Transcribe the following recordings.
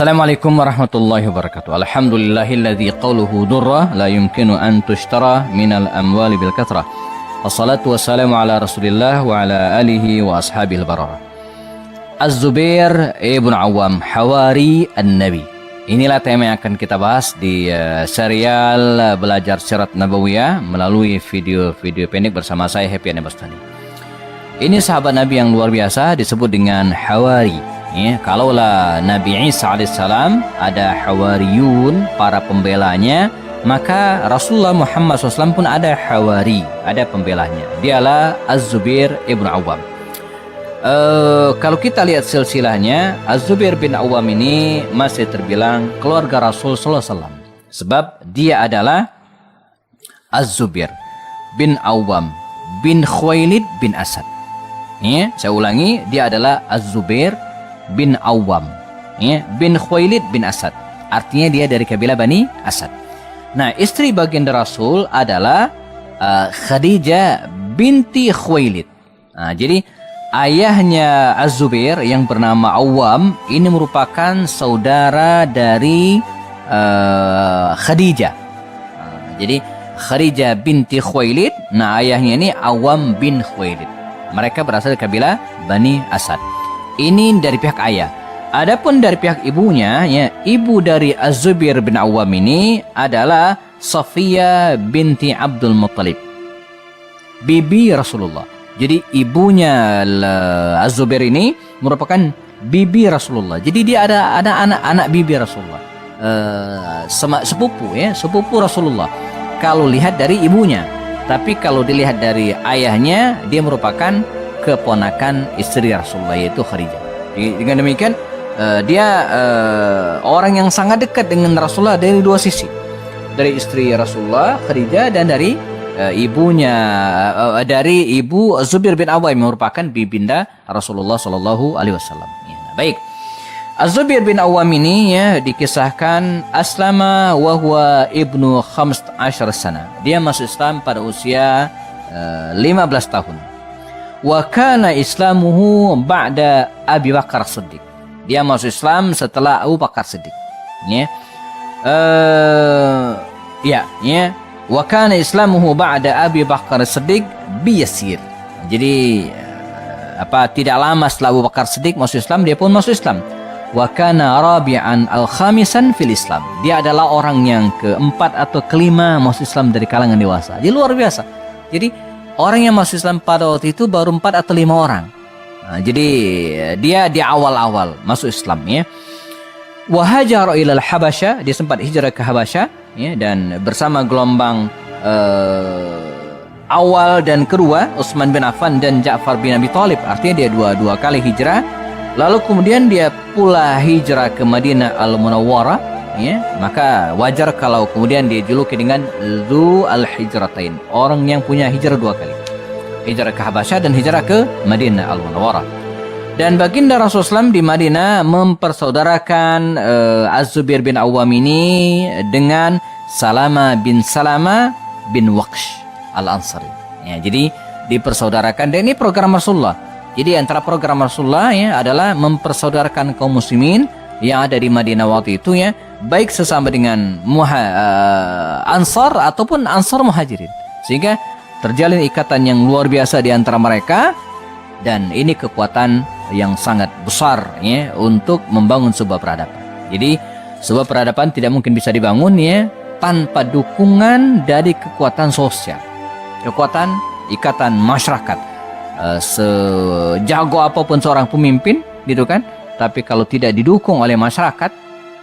Assalamualaikum warahmatullahi wabarakatuh. Alhamdulillahilladzi qawluhu durra la yumkinu an tushtara minal amwali bil kathrah. Wassalatu wassalamu ala Rasulillah wa ala alihi wa ashabihi bararah. Az-Zubair ibn Awam, Hawari an-Nabi. Inilah tema yang akan kita bahas di serial belajar sirat nabawiyah melalui video-video pendek bersama saya Happy Anabastani. Ini sahabat Nabi yang luar biasa disebut dengan Hawari. Ya, kalaulah Nabi Isa alaihissalam ada Hawariyun, para pembelanya, maka Rasulullah Muhammad SAW pun ada Hawari, ada pembelanya. Dialah Az-Zubair ibn Awam. Kalau kita lihat silsilahnya, Az-Zubair bin Awam ini masih terbilang keluarga Rasul SAW. Sebab dia adalah Az-Zubair bin Awam bin Khuwailid bin Asad. Ya, saya ulangi, dia adalah Az-Zubair bin Awam, ya, bin Khuwailid bin Asad. Artinya dia dari kabilah Bani Asad. Nah, istri baginda Rasul adalah Khadijah binti Khuwailid. Nah, jadi ayahnya Az-Zubair yang bernama Awam ini merupakan saudara dari Khadijah. Jadi Khadijah binti Khuwailid, nah ayahnya ini Awam bin Khuwailid. Mereka berasal dari kabilah Bani Asad. Ini dari pihak ayah. Adapun dari pihak ibunya, ya, ibu dari Az-Zubair bin Awam ini adalah Safiyah binti Abdul Muttalib, bibi Rasulullah. Jadi ibunya Az-Zubair ini merupakan bibi Rasulullah. Jadi dia ada anak-anak bibi Rasulullah, sepupu, ya, sepupu Rasulullah. Kalau lihat dari ibunya, tapi kalau dilihat dari ayahnya, dia merupakan keponakan istri Rasulullah, yaitu Khadijah. Dengan demikian dia orang yang sangat dekat dengan Rasulullah dari dua sisi, dari istri Rasulullah Khadijah dan dari ibunya, dari ibu Az-Zubair bin Awam yang merupakan bibinda Rasulullah Shallallahu Alaihi Wasallam. Nah, baik, Az-Zubair bin Awam ini, ya, dikisahkan aslama wa huwa ibnu 15 sana. Dia masuk Islam pada usia 15 tahun. Wa kana islamuhu ba'da Abi Bakar Siddiq. Dia masuk Islam setelah Abu Bakar Siddiq. Ya. Wa kana islamuhu ba'da Abi Bakar Siddiq biyasir. Jadi tidak lama setelah Abu Bakar Siddiq masuk Islam, dia pun masuk Islam. Wa kana rabi'an al-khamisan fil Islam. Dia adalah orang yang keempat atau kelima masuk Islam dari kalangan dewasa. Jadi luar biasa. Jadi orang yang masuk Islam pada waktu itu baru 4 atau 5 orang. Nah, jadi dia di awal-awal masuk Islam, ya. Wa hajara ila al-Habasyah, dia sempat hijrah ke Habasyah, ya, dan bersama gelombang awal dan kedua Utsman bin Affan dan Ja'far bin Abi Thalib. Artinya dia dua kali hijrah. Lalu kemudian dia pula hijrah ke Madinah Al-Munawwarah, ya. Maka wajar kalau kemudian dia juluki dengan Dzu al-Hijratain, orang yang punya hijrah 2 kali. Hijrah ke Habasyah dan hijrah ke Madinah Al-Munawwarah. Dan baginda Rasulullah SAW di Madinah mempersaudarakan Az-Zubair bin Awam ini dengan Salama bin Waqsh Al-Ansari. Ya, jadi dipersaudarakan, dan ini program Rasulullah. Jadi antara program Rasulullah, ya, adalah mempersaudarakan kaum muslimin yang ada di Madinah waktu itu, ya, baik sesama dengan Ansar ataupun Ansar Muhajirin, sehingga terjalin ikatan yang luar biasa di antara mereka, dan ini kekuatan yang sangat besar, ya, untuk membangun sebuah peradaban. Jadi sebuah peradaban tidak mungkin bisa dibangun, ya, tanpa dukungan dari kekuatan sosial, kekuatan ikatan masyarakat. Sejago apapun seorang pemimpin, gitu kan, tapi kalau tidak didukung oleh masyarakat,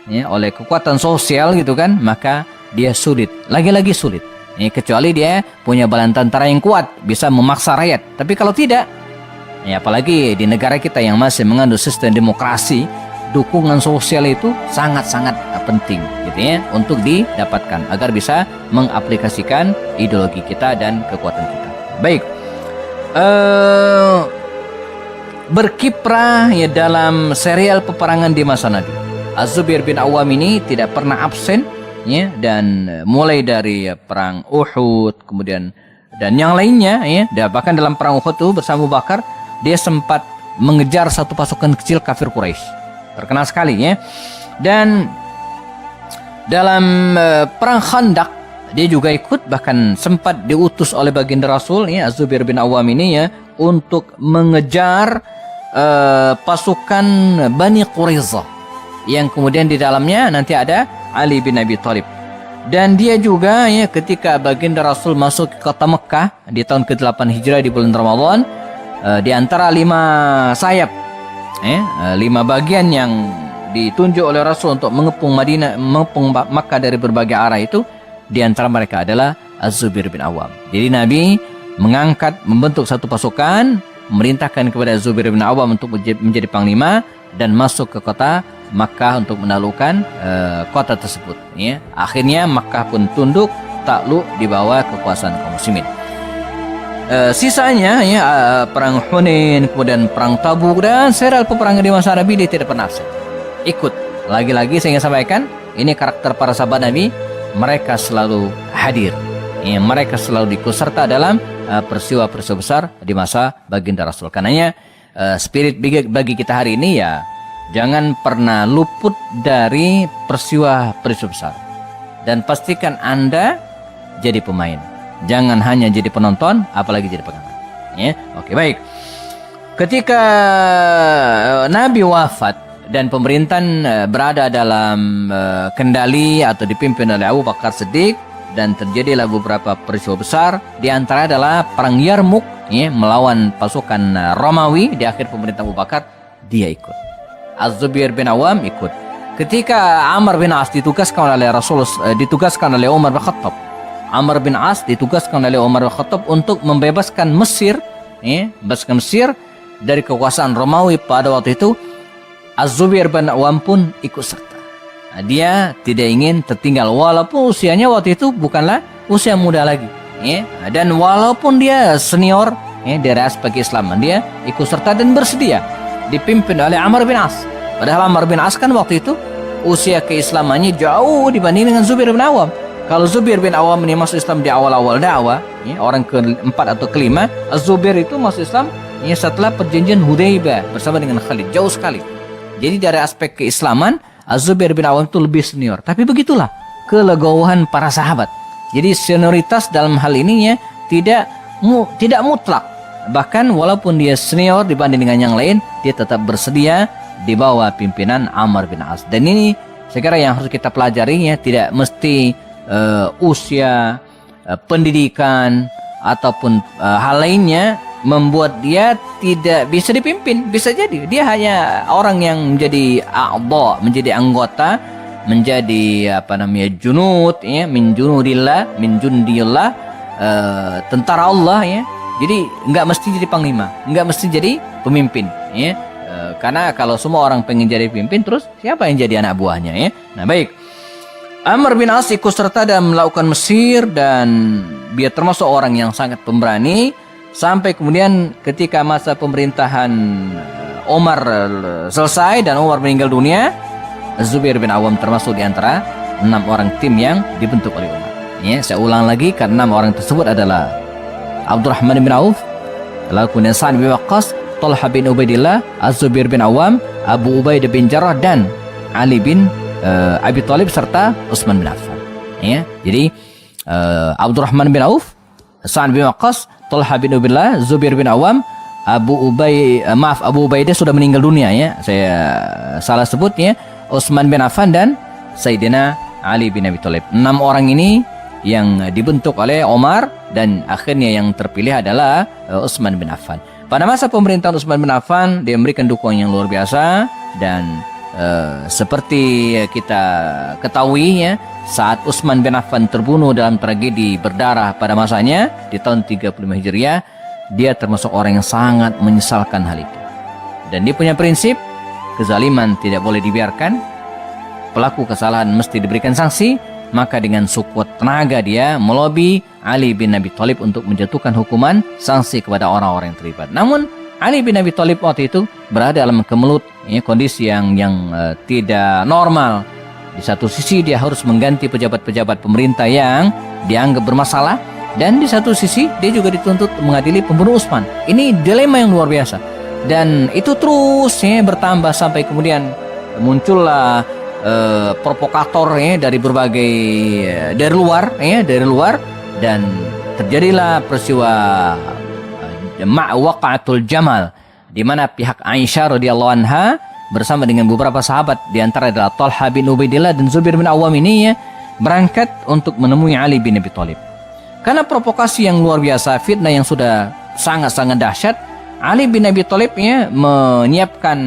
ya, oleh kekuatan sosial, gitu kan, maka dia sulit, lagi-lagi sulit, ya, kecuali dia punya balan tentara yang kuat, bisa memaksa rakyat. Tapi kalau tidak, ya, apalagi di negara kita yang masih mengandung sistem demokrasi, dukungan sosial itu sangat-sangat penting, gitu, ya, untuk didapatkan agar bisa mengaplikasikan ideologi kita dan kekuatan kita. Baik, berkiprah, ya, dalam serial peperangan di masa Nabi. Az-Zubair bin Awam ini tidak pernah absen, ya, dan mulai dari perang Uhud, kemudian dan yang lainnya, ya, bahkan dalam perang Uhud itu bersama Abu Bakar, dia sempat mengejar satu pasukan kecil kafir Quraisy. Terkenal sekali, ya. Dan dalam perang Khandaq dia juga ikut, bahkan sempat diutus oleh baginda Rasul ya, Az-Zubair bin Awam ini ya, untuk mengejar pasukan Bani Quraizah yang kemudian di dalamnya nanti ada Ali bin Abi Thalib. Dan dia juga ya, ketika baginda Rasul masuk ke kota Mekah di tahun ke-8 Hijrah di bulan Ramadan, di antara 5 sayap 5 bagian yang ditunjuk oleh Rasul untuk mengepung Makkah dari berbagai arah itu, di antara mereka adalah Az-Zubair bin Awam. Jadi Nabi membentuk satu pasukan, memerintahkan kepada Az-Zubair bin Awam untuk menjadi panglima dan masuk ke kota Makkah untuk menaklukkan kota tersebut. Ya. Akhirnya Makkah pun tunduk, takluk di bawah kekuasaan kaum muslimin. Sisanya ya, perang Hunain, kemudian perang Tabuk dan serial peperangan di masa Nabi dia tidak pernah ikut. Lagi-lagi saya ingin sampaikan, ini karakter para sahabat Nabi, mereka selalu hadir. Ya, mereka selalu ikut serta dalam peristiwa-peristiwa besar di masa baginda Rasul. Karenanya spirit bagi kita hari ini ya, jangan pernah luput dari peristiwa-peristiwa besar. Dan pastikan Anda jadi pemain. Jangan hanya jadi penonton, apalagi jadi pengamat. Ya, oke, baik. Ketika Nabi wafat dan pemerintahan berada dalam kendali atau dipimpin oleh Abu Bakar Siddiq, dan terjadilah beberapa peristiwa besar, di antara adalah perang Yarmuk ya, melawan pasukan Romawi di akhir pemerintahan Abu Bakar, dia ikut. Az-Zubair bin Awam ikut. Ketika Amr bin As ditugaskan oleh Umar bin Khattab, Amr bin As ditugaskan oleh Umar bin Khattab untuk membebaskan Mesir, membebaskan Mesir dari kekuasaan Romawi pada waktu itu, Az-Zubair bin Awam pun ikut serta. Nah, dia tidak ingin tertinggal walaupun usianya waktu itu bukanlah usia muda lagi, dan walaupun dia senior dari aspek Islam, dia ikut serta dan bersedia dipimpin oleh Amr bin As. Padahal Amr bin As kan waktu itu usia keislamannya jauh dibanding dengan Zubair bin Awam. Kalau Zubair bin Awam ini masuk Islam di awal-awal dakwah, orang ke-4 atau ke-5, Az-Zubair itu masuk Islam setelah perjanjian Hudaybiyah bersama dengan Khalid, jauh sekali. Jadi dari aspek keislaman, Az-Zubair bin Awam itu lebih senior. Tapi begitulah kelegowohan para sahabat. Jadi senioritas dalam hal ini tidak mutlak. Bahkan walaupun dia senior dibanding dengan yang lain, dia tetap bersedia di bawah pimpinan Amr bin As. Dan ini saya kira yang harus kita pelajari, tidak mesti usia, pendidikan ataupun hal lainnya membuat dia tidak bisa dipimpin. Bisa jadi dia hanya orang yang menjadi menjadi anggota, menjadi junud min junudillah, min jundillah, tentara Allah ya. Jadi nggak mesti jadi panglima, nggak mesti jadi pemimpin ya. Karena kalau semua orang pengen jadi pemimpin, terus siapa yang jadi anak buahnya ya. Nah, baik. Amr bin As ikut serta dalam melakukan Mesir, dan dia termasuk orang yang sangat pemberani. Sampai kemudian ketika masa pemerintahan Umar selesai dan Umar meninggal dunia, Zubair bin Awam termasuk di antara 6 orang tim yang dibentuk oleh Umar. Ya, saya ulang lagi, karena 6 orang tersebut adalah Abdurrahman bin Auf, lalu kemudian Sa'ad bin Waqqas, Talha bin Ubaidillah, Az-Zubair bin Awam, Abu Ubaidah bin Jarrah, dan Ali bin Abi Thalib serta Utsman bin Affan. Ya, jadi Abdurrahman bin Auf, Sa'ad bin Waqqas, Talha bin Ubaidillah, Zubair bin Awam, Abu Ubaidah sudah meninggal dunia ya. Saya salah sebut ya. Utsman bin Affan dan Sayyidina Ali bin Abi Thalib. 6 orang ini yang dibentuk oleh Umar, dan akhirnya yang terpilih adalah Utsman bin Affan. Pada masa pemerintahan Utsman bin Affan, dia memberikan dukungan yang luar biasa, dan seperti kita ketahui ya, saat Utsman bin Affan terbunuh dalam tragedi berdarah pada masanya di tahun 35 Hijriah, dia termasuk orang yang sangat menyesalkan hal itu. Dan dia punya prinsip, kezaliman tidak boleh dibiarkan, pelaku kesalahan mesti diberikan sanksi. Maka dengan sekuat tenaga dia melobi Ali bin Abi Thalib untuk menjatuhkan hukuman sanksi kepada orang-orang yang terlibat. Namun Ali bin Abi Thalib waktu itu berada dalam kemelut kondisi yang tidak normal. Di satu sisi dia harus mengganti pejabat-pejabat pemerintah yang dianggap bermasalah, dan di satu sisi dia juga dituntut mengadili pembunuh Utsman. Ini dilema yang luar biasa, dan itu terus bertambah sampai kemudian muncullah provokator ya dari berbagai dari luar dan terjadilah peristiwa waqa'atul Jamal di mana pihak Aisyah radhiyallahu anha bersama dengan beberapa sahabat di antara adalah Talha bin Ubaidillah dan Zubair bin Awam ini ya berangkat untuk menemui Ali bin Abi Thalib. Karena provokasi yang luar biasa, fitnah yang sudah sangat-sangat dahsyat, Ali bin Abi Thalib ya menyiapkan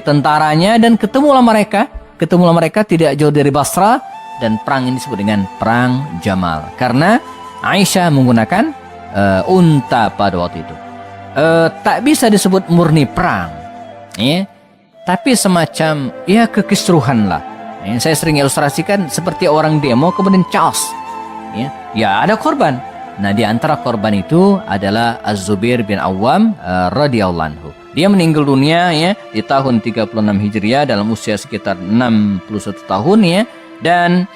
tentaranya dan ketemulah mereka tidak jauh dari Basra dan perang ini disebut dengan perang Jamal karena Aisyah menggunakan unta pada waktu itu. Tak bisa disebut murni perang, ya, tapi semacam ya kekisruhan lah. Ya, saya sering ilustrasikan seperti orang demo kemudian chaos, ya ada korban. Nah di antara korban itu adalah Az-Zubair bin Awam radhiyallahu anhu. Dia meninggal dunia ya di tahun 36 Hijriah dalam usia sekitar 61 tahun ya, dan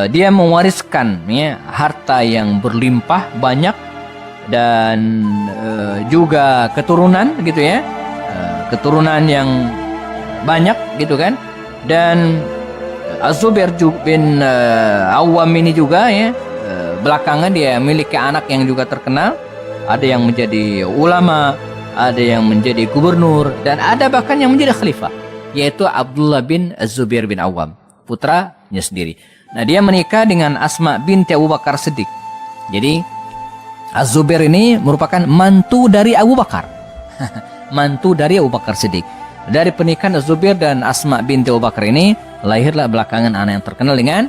dia mewariskan ya harta yang berlimpah banyak dan juga keturunan gitu ya, keturunan yang banyak gitu kan. Dan Az-Zubair bin Awam ini juga ya belakangan dia memiliki anak yang juga terkenal, ada yang menjadi ulama, ada yang menjadi gubernur, dan ada bahkan yang menjadi khalifah, yaitu Abdullah bin Az-Zubair bin Awam, putranya sendiri. Nah dia menikah dengan Asma binti Abu Bakar Siddiq. Jadi Az-Zubair ini merupakan mantu dari Abu Bakar. Mantu dari Abu Bakar Siddiq. Dari pernikahan Az-Zubair dan Asma binti Abu Bakar ini lahirlah belakangan anak yang terkenal dengan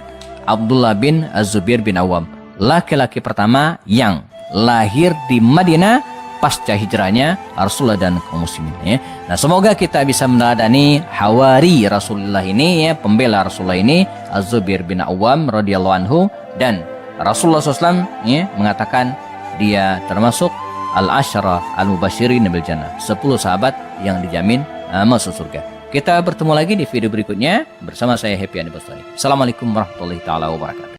Abdullah bin Az-Zubair bin Awam, laki-laki pertama yang lahir di Madinah pasca hijrahnya Rasulullah dan kaum muslimin ya. Nah, semoga kita bisa meneladani hawari Rasulullah ini ya, pembela Rasulullah ini, Az-Zubair bin Awam radhiyallahu anhu, dan Rasulullah SAW ya mengatakan dia termasuk al-asyara al-mubasyirin bil jannah, 10 sahabat yang dijamin masuk surga. Kita bertemu lagi di video berikutnya bersama saya Happy Andi Bastani. Assalamualaikum warahmatullahi taala wabarakatuh.